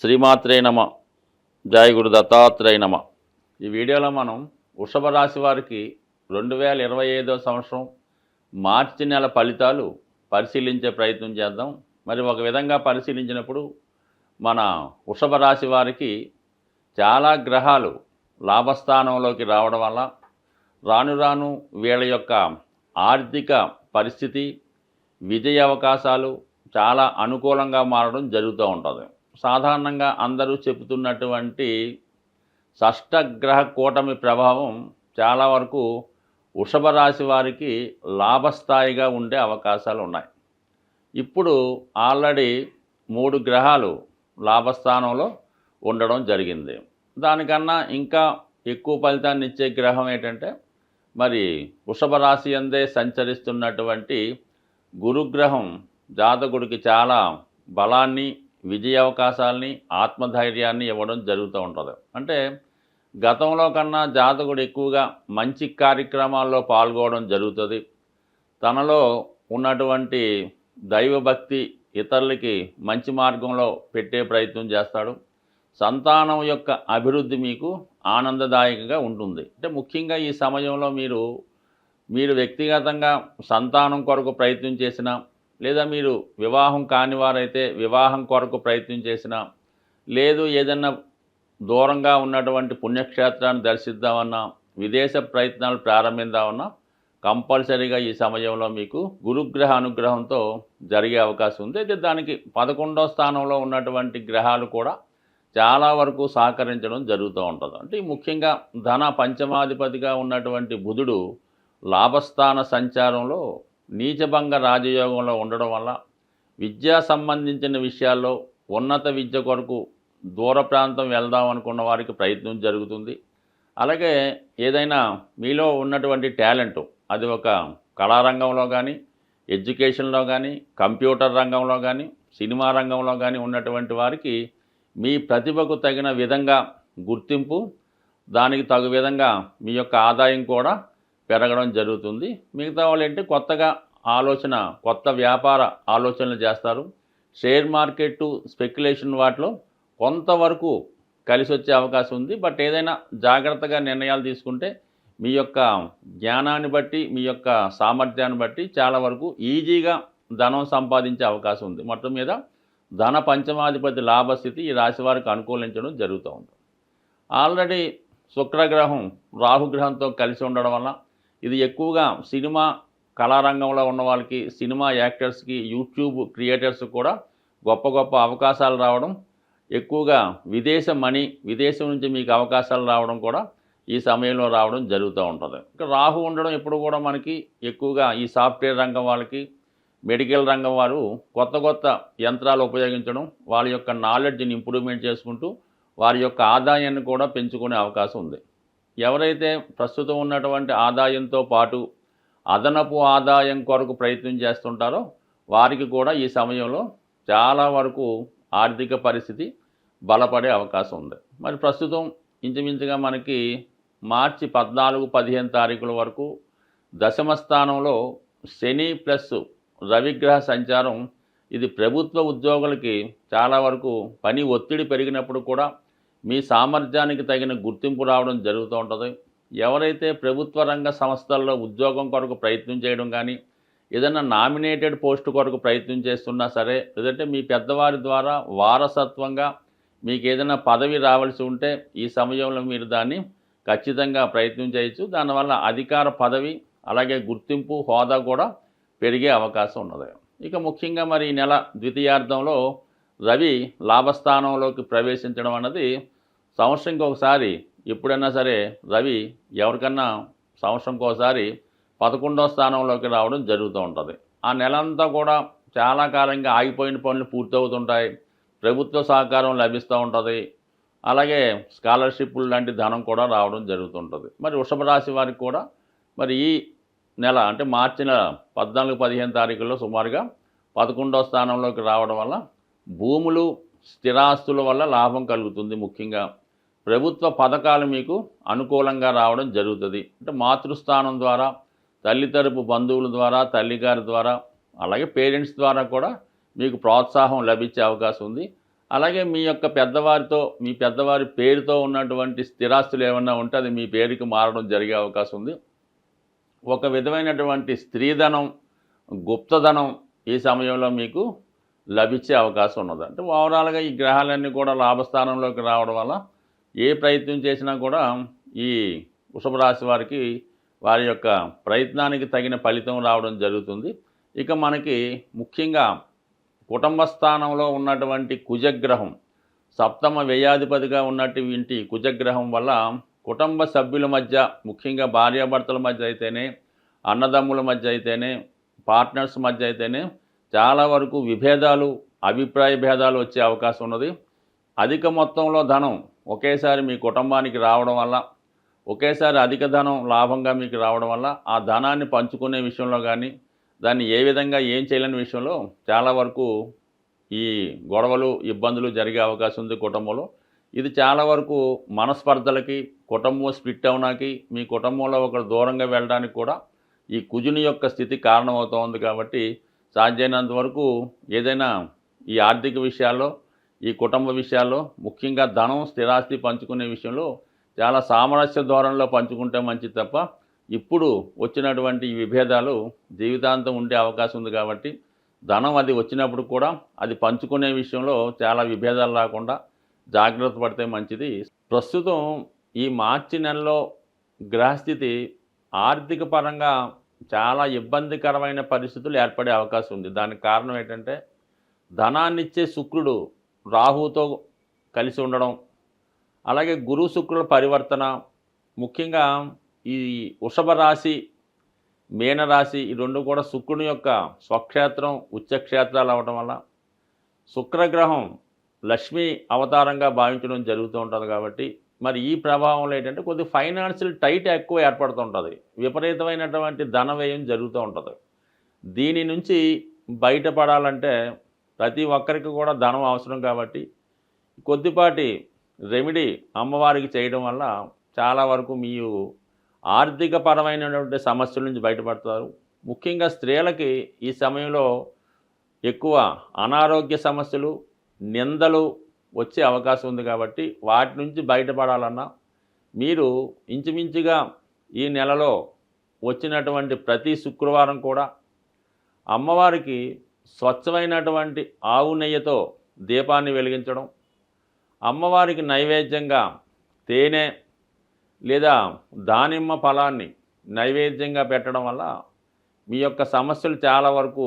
శ్రీమాత్రే నమ. జయ గురు దత్తాత్రేయ నమ. ఈ వీడియోలో మనం వృషభ రాశి వారికి 2025వ సంవత్సరం మార్చి నెల ఫలితాలు పరిశీలించే ప్రయత్నం చేద్దాం. మరి ఒక విధంగా పరిశీలించినప్పుడు మన వృషభ రాశి వారికి చాలా గ్రహాలు లాభస్థానంలోకి రావడం వల్ల రాను రాను వీళ్ళ యొక్క ఆర్థిక పరిస్థితి, విజయ అవకాశాలు చాలా అనుకూలంగా మారడం జరుగుతూ ఉంటుంది. సాధారణంగా అందరూ చెబుతున్నటువంటి షష్టగ్రహ కూటమి ప్రభావం చాలా వరకు వృషభ రాశి వారికి లాభస్థాయిగా ఉండే అవకాశాలు ఉన్నాయి. ఇప్పుడు ఆల్రెడీ 3 గ్రహాలు లాభస్థానంలో ఉండడం జరిగింది. దానికన్నా ఇంకా ఎక్కువ ఫలితాన్ని ఇచ్చే గ్రహం ఏంటంటే మరి వృషభ రాశి అందే సంచరిస్తున్నటువంటి గురుగ్రహం జాతకుడికి చాలా బలాన్ని, విజయ అవకాశాలని, ఆత్మధైర్యాన్ని ఇవ్వడం జరుగుతూ ఉంటుంది. అంటే గతంలో కన్నా జాతకుడు ఎక్కువగా మంచి కార్యక్రమాల్లో పాల్గొనడం జరుగుతుంది. తనలో ఉన్నటువంటి దైవభక్తి ఇతరులకి మంచి మార్గంలో పెట్టే ప్రయత్నం చేస్తాడు. సంతానం యొక్క అభివృద్ధి మీకు ఆనందదాయకంగా ఉంటుంది. అంటే ముఖ్యంగా ఈ సమయంలో మీరు వ్యక్తిగతంగా సంతానం కొరకు ప్రయత్నం చేసినా, లేదా మీరు వివాహం కాని వారైతే వివాహం కొరకు ప్రయత్నం చేసినా, లేదు ఏదన్నా దూరంగా ఉన్నటువంటి పుణ్యక్షేత్రాన్ని దర్శిద్దామన్నా, విదేశ ప్రయత్నాలు ప్రారంభిద్దామన్నా కంపల్సరీగా ఈ సమయంలో మీకు గురుగ్రహ అనుగ్రహంతో జరిగే అవకాశం ఉంది. అయితే దానికి 11వ స్థానంలో ఉన్నటువంటి గ్రహాలు కూడా చాలా వరకు సహకరించడం జరుగుతూ ఉంటుంది. అంటే ముఖ్యంగా ధన పంచమాధిపతిగా ఉన్నటువంటి బుధుడు లాభస్థాన సంచారంలో నీచభంగ రాజయోగంలో ఉండడం వల్ల విద్యా సంబంధించిన విషయాల్లో ఉన్నత విద్య కొరకు దూర ప్రాంతం వెళ్దాం అనుకున్న వారికి ప్రయత్నం జరుగుతుంది. అలాగే ఏదైనా మీలో ఉన్నటువంటి టాలెంటు, అది ఒక కళారంగంలో కానీ, ఎడ్యుకేషన్లో కానీ, కంప్యూటర్ రంగంలో కానీ, సినిమా రంగంలో కానీ ఉన్నటువంటి వారికి మీ ప్రతిభకు తగిన విధంగా గుర్తింపు, దానికి తగు విధంగా మీ యొక్క ఆదాయం కూడా పెరగడం జరుగుతుంది. మిగతా వాళ్ళు ఏంటి కొత్తగా ఆలోచన, కొత్త వ్యాపార ఆలోచనలు చేస్తారు. షేర్ మార్కెట్, స్పెక్యులేషన్ వాటిలో కొంతవరకు కలిసి వచ్చే అవకాశం ఉంది. బట్ ఏదైనా జాగ్రత్తగా నిర్ణయాలు తీసుకుంటే మీ యొక్క జ్ఞానాన్ని బట్టి, మీ యొక్క సామర్థ్యాన్ని బట్టి చాలా వరకు ఈజీగా ధనం సంపాదించే అవకాశం ఉంది. మొత్తం మీద ధన పంచమాధిపతి లాభస్థితి ఈ రాశి వారికి అనుకూలించడం జరుగుతూ ఉంటుంది. ఆల్రెడీ శుక్రగ్రహం రాహుగ్రహంతో కలిసి ఉండడం వల్ల ఇది ఎక్కువగా సినిమా కళారంగంలో ఉన్న వాళ్ళకి, సినిమా యాక్టర్స్కి, యూట్యూబ్ క్రియేటర్స్ కూడా గొప్ప గొప్ప అవకాశాలు రావడం, ఎక్కువగా విదేశం నుంచి మీకు అవకాశాలు రావడం కూడా ఈ సమయంలో రావడం జరుగుతూ ఉంటుంది. ఇంకా రాహు ఉండడం ఎప్పుడు కూడా మనకి ఎక్కువగా ఈ సాఫ్ట్వేర్ రంగం వాళ్ళకి, మెడికల్ రంగం వారు కొత్త కొత్త యంత్రాలు ఉపయోగించడం, వాళ్ళ యొక్క నాలెడ్జ్ని ఇంప్రూవ్మెంట్ చేసుకుంటూ వారి యొక్క ఆదాయాన్ని కూడా పెంచుకునే అవకాశం ఉంది. ఎవరైతే ప్రస్తుతం ఉన్నటువంటి ఆదాయంతో పాటు అదనపు ఆదాయం కొరకు ప్రయత్నం చేస్తుంటారో వారికి కూడా ఈ సమయంలో చాలా వరకు ఆర్థిక పరిస్థితి బలపడే అవకాశం ఉంది. మరి ప్రస్తుతం ఇంచుమించుగా మనకి మార్చి 14-15 తారీఖుల వరకు దశమ స్థానంలో శని ప్లస్ రవిగ్రహ సంచారం, ఇది ప్రభుత్వ ఉద్యోగులకి చాలా వరకు పని ఒత్తిడి పెరిగినప్పుడు కూడా మీ సామర్థ్యానికి తగిన గుర్తింపు రావడం జరుగుతూ ఉంటుంది. ఎవరైతే ప్రభుత్వ రంగ సంస్థల్లో ఉద్యోగం కొరకు ప్రయత్నం చేయడం కానీ, ఏదైనా నామినేటెడ్ పోస్ట్ కొరకు ప్రయత్నం చేస్తున్నా సరే, లేదంటే మీ పెద్దవారి ద్వారా వారసత్వంగా మీకు ఏదైనా పదవి రావాల్సి ఉంటే ఈ సమయంలో మీరు దాన్ని ఖచ్చితంగా ప్రయత్నం చేయొచ్చు. దానివల్ల అధికార పదవి, అలాగే గుర్తింపు, హోదా కూడా పెరిగే అవకాశం ఉన్నది. ఇక ముఖ్యంగా మరి ఈ నెల ద్వితీయార్థంలో రవి లాభస్థానంలోకి ప్రవేశించడం అన్నది సంవత్సరంకి ఒకసారి, ఎప్పుడైనా సరే రవి ఎవరికన్నా సంవత్సరంకి ఒకసారి 11వ స్థానంలోకి రావడం జరుగుతూ ఉంటుంది. ఆ నెలంతా కూడా చాలా కాలంగా ఆగిపోయిన పనులు పూర్తవుతుంటాయి. ప్రభుత్వ సహకారం లభిస్తూ ఉంటుంది. అలాగే స్కాలర్షిప్లు లాంటి ధనం కూడా రావడం జరుగుతుంటుంది. మరి వృషభ రాశి వారికి కూడా మరి ఈ నెల అంటే మార్చి నెల 14-15 తారీఖుల్లో సుమారుగా 11వ స్థానంలోకి రావడం వల్ల భూములు, స్థిరాస్తుల వల్ల లాభం కలుగుతుంది. ముఖ్యంగా ప్రభుత్వ పథకాలు మీకు అనుకూలంగా రావడం జరుగుతుంది. అంటే మాతృస్థానం ద్వారా, తల్లి తరపు బంధువుల ద్వారా, తల్లిగారి ద్వారా, అలాగే పేరెంట్స్ ద్వారా కూడా మీకు ప్రోత్సాహం లభించే అవకాశం ఉంది. అలాగే మీ యొక్క పెద్దవారితో, మీ పెద్దవారి పేరుతో ఉన్నటువంటి స్థిరాస్తులు ఏమన్నా ఉంటే అది మీ పేరుకి మారడం జరిగే అవకాశం ఉంది. ఒక విధమైనటువంటి స్త్రీధనం, గుప్తధనం ఈ సమయంలో మీకు లభించే అవకాశం ఉన్నది. అంటే ఓవరాల్గా ఈ గ్రహాలన్నీ కూడా లాభస్థానంలోకి రావడం వల్ల ఏ ప్రయత్నం చేసినా కూడా ఈ వృషభ రాశి వారికి వారి యొక్క ప్రయత్నానికి తగిన ఫలితం రావడం జరుగుతుంది. ఇక మనకి ముఖ్యంగా కుటుంబ స్థానంలో ఉన్నటువంటి కుజగ్రహం, సప్తమ వ్యయాధిపతిగా ఉన్నటువంటి కుజగ్రహం వల్ల కుటుంబ సభ్యుల మధ్య, ముఖ్యంగా భార్యాభర్తల మధ్య అయితేనే, అన్నదమ్ముల మధ్య అయితేనే, పార్ట్నర్స్ మధ్య అయితేనే చాలా వరకు విభేదాలు, అభిప్రాయ భేదాలు వచ్చే అవకాశం ఉన్నది. అధిక మొత్తంలో ధనం ఒకేసారి మీ కుటుంబానికి రావడం వల్ల, ఒకేసారి అధిక ధనం లాభంగా మీకు రావడం వల్ల ఆ ధనాన్ని పంచుకునే విషయంలో కానీ, దాన్ని ఏ విధంగా ఏం చేయలేని విషయంలో చాలా వరకు ఈ గొడవలు, ఇబ్బందులు జరిగే అవకాశం ఉంది కుటుంబంలో. ఇది చాలా వరకు మనస్పర్ధలకి, కుటుంబం స్ప్లిట్ అవడానికి, మీ కుటుంబంలో ఒకరు దూరంగా వెళ్ళడానికి కూడా ఈ కుజుని యొక్క స్థితి కారణమవుతోంది. కాబట్టి సాధ్యమైనంత వరకు ఏదైనా ఈ ఆర్థిక విషయాల్లో, ఈ కుటుంబ విషయాల్లో, ముఖ్యంగా ధనం, స్థిరాస్తి పంచుకునే విషయంలో చాలా సామరస్య ధోరణిలో పంచుకుంటే మంచిది తప్ప, ఇప్పుడు వచ్చినటువంటి ఈ విభేదాలు జీవితాంతం ఉండే అవకాశం ఉంది. కాబట్టి ధనం అది వచ్చినప్పుడు కూడా అది పంచుకునే విషయంలో చాలా విభేదాలు రాకుండా జాగ్రత్త పడితే మంచిది. ప్రస్తుతం ఈ మార్చి నెలలో గ్రహస్థితి ఆర్థిక పరంగా చాలా ఇబ్బందికరమైన పరిస్థితులు ఏర్పడే అవకాశం ఉంది. దానికి కారణం ఏంటంటే ధనాన్నిచ్చే శుక్రుడు రాహుతో కలిసి ఉండడం, అలాగే గురు శుక్రుల పరివర్తన, ముఖ్యంగా ఈ వృషభ రాశి, మీనరాశి ఈ రెండు కూడా శుక్రుని యొక్క స్వక్షేత్రం, ఉచ్చక్షేత్రాలు అవ్వడం వల్ల శుక్రగ్రహం లక్ష్మీ అవతారంగా భావించడం జరుగుతూ ఉంటుంది. కాబట్టి మరి ఈ ప్రభావంలో ఏంటంటే కొద్ది ఫైనాన్షియల్ టైట్ ఎక్కువ ఏర్పడుతూ ఉంటుంది, విపరీతమైనటువంటి ధన వ్యయం జరుగుతూ ఉంటుంది. దీని నుంచి బయటపడాలంటే ప్రతి ఒక్కరికి కూడా ధనం అవసరం. కాబట్టి కొద్దిపాటి రెమెడీ అమ్మవారికి చేయడం వల్ల చాలా వరకు మీరు ఆర్థిక పరమైనటువంటి సమస్యల నుంచి బయటపడతారు. ముఖ్యంగా స్త్రీలకి ఈ సమయంలో ఎక్కువ అనారోగ్య సమస్యలు, నిందలు వచ్చే అవకాశం ఉంది. కాబట్టి వాటి నుంచి బయటపడాలన్నా మీరు ఇంచుమించుగా ఈ నెలలో వచ్చినటువంటి ప్రతి శుక్రవారం కూడా అమ్మవారికి స్వచ్ఛమైనటువంటి ఆవు నెయ్యితో దీపాన్ని వెలిగించడం, అమ్మవారికి నైవేద్యంగా తేనె లేదా దానిమ్మ ఫలాన్ని నైవేద్యంగా పెట్టడం వల్ల మీ యొక్క సమస్యలు చాలా వరకు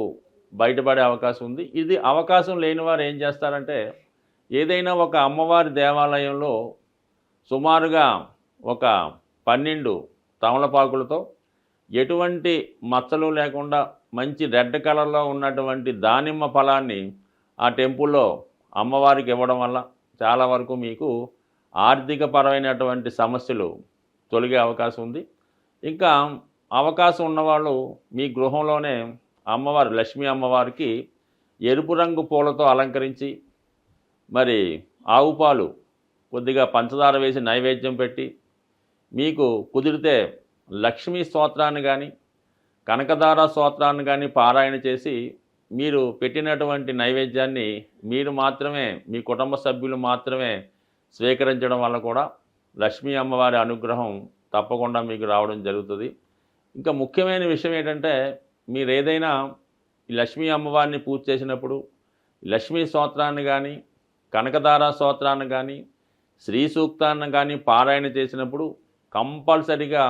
బయటపడే అవకాశం ఉంది. ఇది అవకాశం లేని వారు ఏం చేస్తారంటే ఏదైనా ఒక అమ్మవారి దేవాలయంలో సుమారుగా ఒక 12 తమలపాకులతో ఎటువంటి మచ్చలు లేకుండా మంచి రెడ్ కలర్లో ఉన్నటువంటి దానిమ్మ ఫలాన్ని ఆ టెంపుల్లో అమ్మవారికి ఇవ్వడం వల్ల చాలా వరకు మీకు ఆర్థిక పరమైనటువంటి సమస్యలు తొలగే అవకాశం ఉంది. ఇంకా అవకాశం ఉన్నవాళ్ళు మీ గృహంలోనే అమ్మవారు, లక్ష్మీ అమ్మవారికి ఎరుపు రంగు పూలతో అలంకరించి, మరి ఆవు పాలు కొద్దిగా పంచదార వేసి నైవేద్యం పెట్టి, మీకు కుదిరితే లక్ష్మీ స్తోత్రాన్ని కానీ, కనకదార స్తోత్రాన్ని కానీ పారాయణ చేసి మీరు పెట్టినటువంటి నైవేద్యాన్ని మీరు మాత్రమే, మీ కుటుంబ సభ్యులు మాత్రమే స్వీకరించడం వల్ల కూడా లక్ష్మీ అమ్మవారి అనుగ్రహం తప్పకుండా మీకు రావడం జరుగుతుంది. ఇంకా ముఖ్యమైన విషయం ఏంటంటే మీరు ఏదైనా ఈ లక్ష్మీ అమ్మవారిని పూజ చేసినప్పుడు లక్ష్మీ స్తోత్రాన్ని కానీ, కనకదార స్తోత్రాన్ని కానీ, శ్రీ సూక్తాన్ని కానీ పారాయణ చేసినప్పుడు కంపల్సరిగా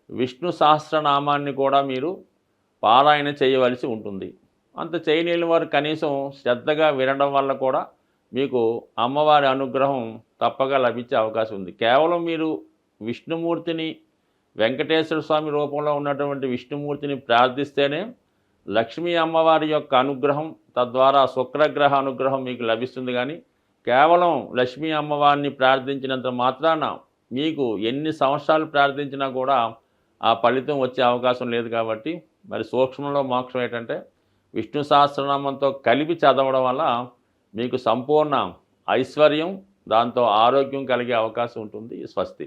విష్ణు సహస్రనామాన్ని కూడా మీరు పారాయణ చేయవలసి ఉంటుంది. అంత చేయలేని వారు కనీసం శ్రద్ధగా వినడం వల్ల కూడా మీకు అమ్మవారి అనుగ్రహం తప్పగా లభించే అవకాశం ఉంది. కేవలం మీరు విష్ణుమూర్తిని, వెంకటేశ్వర స్వామి రూపంలో ఉన్నటువంటి విష్ణుమూర్తిని ప్రార్థిస్తేనే లక్ష్మీ అమ్మవారి యొక్క అనుగ్రహం, తద్వారా శుక్రగ్రహ అనుగ్రహం మీకు లభిస్తుంది. కానీ కేవలం లక్ష్మీ అమ్మవారిని ప్రార్థించినంత మాత్రాన మీకు ఎన్ని సంవత్సరాలు ప్రార్థించినా కూడా ఆ ఫలితం వచ్చే అవకాశం లేదు. కాబట్టి మరి సూక్ష్మంలో మోక్షం ఏంటంటే విష్ణు సహస్రనామంతో కలిపి చదవడం వల్ల మీకు సంపూర్ణ ఐశ్వర్యం, దాంతో ఆరోగ్యం కలిగే అవకాశం ఉంటుంది. స్వస్తి.